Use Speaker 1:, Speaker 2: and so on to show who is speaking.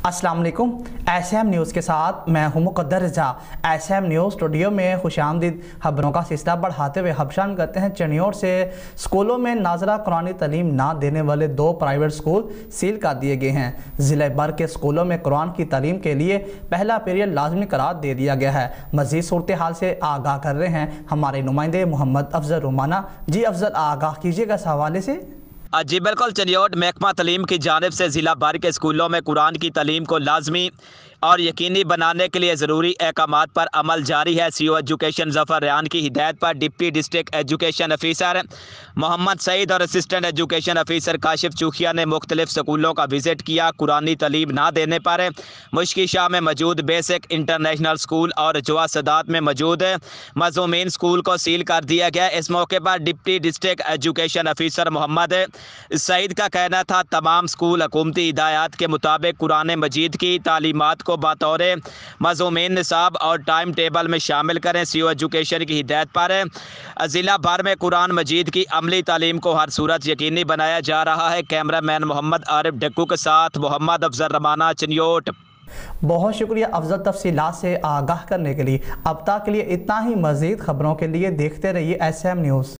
Speaker 1: अस्सलाम वालेकुम। SM news के साथ मैं हूं मुक़द्दर रज़ा। एसएम न्यूज़ स्टूडियो में खुशामदीद। खबरों का सिलसिला बढ़ाते हुए हबशान करते हैं चनियोर से। स्कूलों में नाज़रा कुरानी तालीम ना देने वाले 2 प्राइवेट स्कूल सील कर दिए गए हैं। ज़िले भर के स्कूलों में कुरान की तालीम के लिए पहला पीरियड लाजमी करार दे दिया गया है। मज़ीद सूरत हाल से आगाह कर रहे हैं हमारे नुमाइंदे मोहम्मद अफजल रुमाना। जी अफजल, आगाह कीजिएगा इस हवाले से।
Speaker 2: जी बिल्कुल, चनियोट महकमा तालीम की जानिब से ज़िला भर के स्कूलों में कुरान की तालीम को लाजमी और यकीनी बनाने के लिए ज़रूरी अहकामात पर अमल जारी है। CO एजुकेशन ज़फ़र रेहान की हिदायत पर deputy district education officer Mohammad Saeed और assistant education officer Kashif Chukhia ने मुख्तलिफ स्कूलों का विज़िट किया। कुरानी तालीम ना देने पर मुश्की शाह में मौजूद बेसिक इंटरनेशनल स्कूल और जवा सदात में मौजूद मज़ूमीन स्कूल को सील कर दिया गया। इस मौके पर deputy district education officer Mohammad Saeed का कहना था, तमाम स्कूल हुकूमती हिदायत के मुताबिक कुरान मजीद की तालीमात को बतौर मज़मून निसाब और टाइम टेबल में शामिल करें। CO एजुकेशन की हिदायत पर ज़िला भर में कुरान मजीद की अमली तालीम को हर सूरत यकीनी बनाया जा रहा है। कैमरामैन मोहम्मद आरिफ डक्कू के साथ मोहम्मद अफजल रमाना, चनियोट।
Speaker 1: बहुत शुक्रिया अफजल, तफसीलात से आगाह करने के लिए। अब तक के लिए इतना ही। मज़ीद खबरों के लिए देखते रहिए SM न्यूज़।